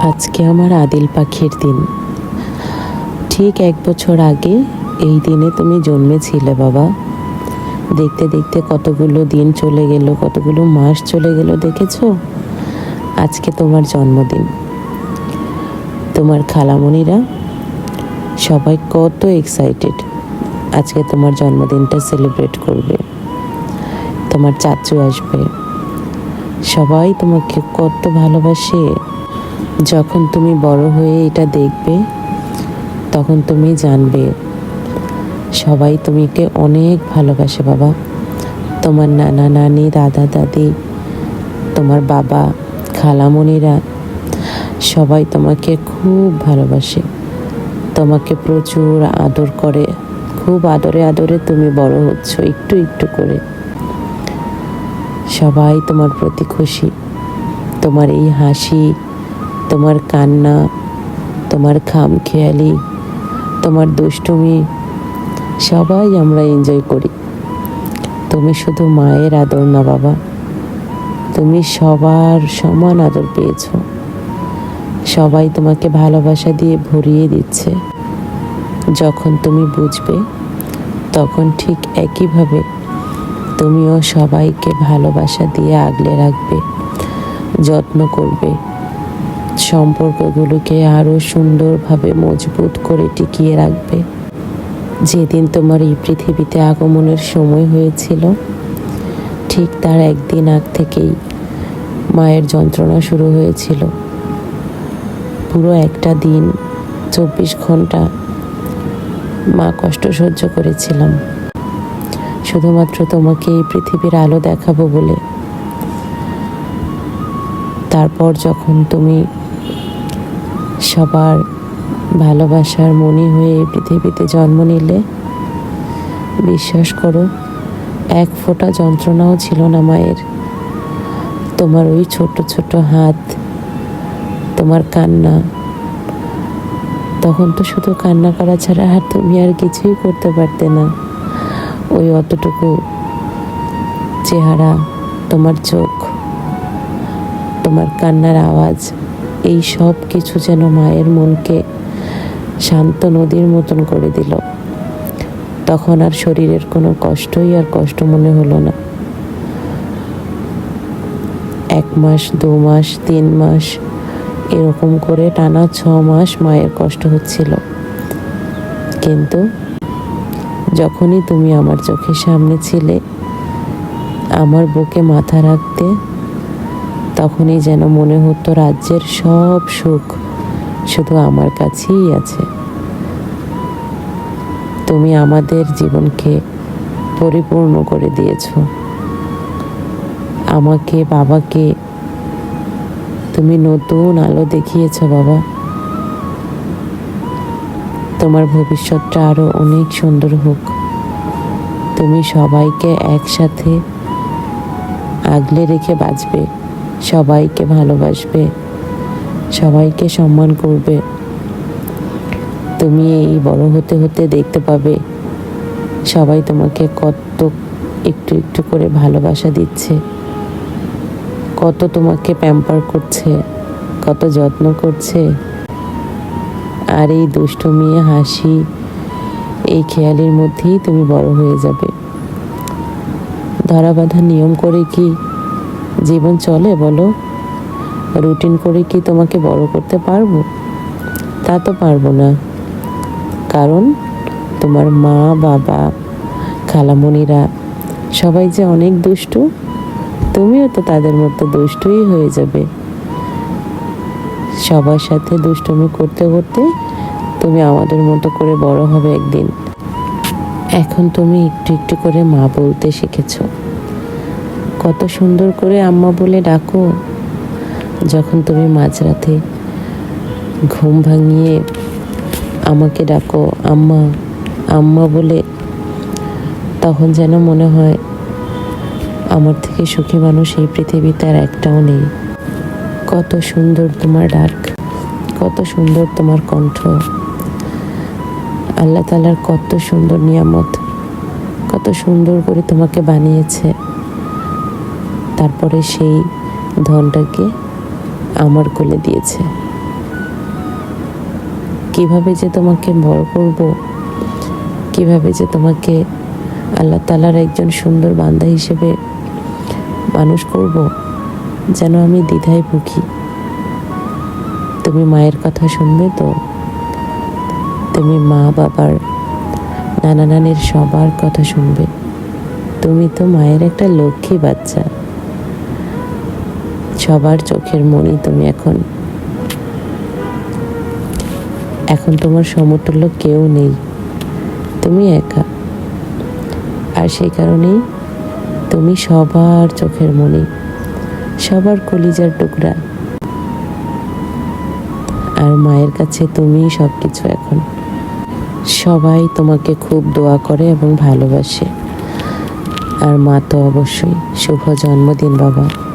আজকে আমার আদিল পাখির দিন। ঠিক 1 বছর আগে এই দিনে তুমি জন্মেছিলে বাবা। দেখতে দেখতে কতগুলো দিন চলে গেল, কতগুলো মাস চলে গেল, দেখেছো? আজকে তোমার জন্মদিন। তোমার খালামণিরা সবাই কত এক্সাইটেড আজকে তোমার জন্মদিনটা সেলিব্রেট করবে। তোমার চাচু আসবে, সবাই তোমাকে কত ভালোবাসে। যখন তুমি বড় হয়ে এটা দেখবে তখন তুমি জানবে সবাই তোমাকে অনেক ভালোবাসে বাবা। তোমার নানা নানি, দাদা দাদি, তোমার বাবা, খালামণিরা সবাই তোমাকে খুব ভালোবাসে, তোমাকে প্রচুর আদর করে। খুব আদরে আদরে তুমি বড় হচ্ছ একটু একটু করে। সবাই তোমার প্রতি খুশি। তোমার এই হাসি, তোমার কান্না, তোমার খামখেয়ালি, তোমার দুষ্টুমি সবাই আমরা এনজয় করি। তুমি শুধু মায়ের আদর না বাবা, তুমি সবার সমান আদর পেয়েছো। সবাই তোমাকে ভালোবাসা দিয়ে ভরিয়ে দিচ্ছে। যখন তুমি বুঝবে তখন ঠিক একইভাবে তুমিও সবাইকে ভালোবাসা দিয়ে আগলে রাখবে, যত্ন করবে, সম্পর্কগুলোকে আরও সুন্দরভাবে মজবুত করে টিকিয়ে রাখবে। যেদিন তোমার এই পৃথিবীতে আগমনের সময় হয়েছিল ঠিক তার একদিন আগ থেকেই মায়ের যন্ত্রণা শুরু হয়েছিল। পুরো একটা দিন 24 ঘন্টা মা কষ্ট সহ্য করেছিলাম, শুধুমাত্র তোমাকে এই পৃথিবীর আলো দেখাবো বলে। তারপর যখন তুমি সবার ভালোবাসার মনি হয়ে এই পৃথিবীতে জন্ম নিলে, বিশ্বাস করো এক ফোঁটা যন্ত্রণাও ছিল না মায়ের। তোমার ওই ছোট ছোট হাত, তোমার কান্না, তখন তো শুধু কান্না করা ছাড়া আর তুমি আর কিছুই করতে পারতে না। ওই অতটুকু চেহারা, তোমার চোখ, তোমার কান্নার আওয়াজ, এই সব কিছু যেন মায়ের মনকে শান্ত নদীর মতন করে দিল। তখন আর শরীরের কোনো কষ্টই আর কষ্ট মনে হলো না। 1 মাস, 2 মাস, 3 মাস এরকম করে টানা 6 মাস মায়ের কষ্ট হচ্ছিল। কিন্তু যখনই তুমি আমার চোখের সামনে ছিলে, আমার বুকে মাথা রাখতে, তখনই যেন মনে হতো রাজ্যের সব সুখ শুধু আমার কাছেই আছে। তুমি আমাদের জীবনকে পরিপূর্ণ করে দিয়েছ। আমাকে, বাবাকে তুমি নতুন আলো দেখিয়েছ বাবা। তোমার ভবিষ্যৎটা আরো অনেক সুন্দর হোক। তুমি সবাইকে একসাথে আগলে রেখে বাঁচবে, সবাইকে ভালোবাসবে, সবাইকে সম্মান করবে। তুমি এই বড় হতে হতে দেখতে পাবে সবাই তোমাকে কত একটু একটু করে ভালোবাসা দিচ্ছে, কত তোমাকে প্যাম্পার করছে, কত যত্ন করছে। আর এই দুষ্টুমি, হাসি, এই খেয়ালের মধ্যেই তুমি বড় হয়ে যাবে। ধরাবাঁধা নিয়ম করে কি জীবন চলে বলো? রুটিন করে কি তোমাকে বড় করতে পারবো? তা তো পারবো না। কারণ তোমার মা, বাবা, খালামণিরা সবাই যে অনেক দুষ্টু, তুমিও তো তাদের মতো দুষ্টুই হয়ে যাবে। সবার সাথে দুষ্টুমি করতে করতে তুমি আমাদের মতো করে বড় হবে একদিন। এখন তুমি একটু একটু করে মা বলতে শিখেছো। কত সুন্দর করে আম্মা বলে ডাকো। যখন তুমি মাঝরাতে ঘুম ভাঙিয়ে আমাকে ডাকো আম্মা আম্মা বলে, তখন যেন মনে হয় আমার থেকে সুখী মানুষ এই পৃথিবীতে আর একটাও নেই। কত সুন্দর তোমার ডাক, কত সুন্দর তোমার কণ্ঠ। আল্লাহ তাআলার কত সুন্দর নিয়ামত, কত সুন্দর করে তোমাকে বানিয়েছে। তারপরে সেই ধনটাকে আমার কোলে দিয়েছে। কিভাবে যে তোমাকে বড় করব, কিভাবে যে তোমাকে আল্লাহ তাআলার একজন সুন্দর বান্দা হিসেবে মানুষ করব, যেন আমি দ্বিধায় ভুগি। তুমি মায়ের কথা শুনবে তো? তুমি মা বাবার, নানা নানির সবার কথা শুনবে। তুমি তো মায়ের একটা লক্ষ্মী বাচ্চা, সবার চোখের মণি তুমি। এখন তোমার সমতুল্য কেউ নেই, তুমি একা। আর সেই কারণেই তুমি সবার চোখের মণি, সবার কলিজার টুকরা। আর মায়ের কাছে তুমি সব কিছু। এখন সবাই তোমাকে খুব দোয়া করে এবং ভালোবাসে। আর মা তো অবশ্যই। শুভ জন্মদিন বাবা।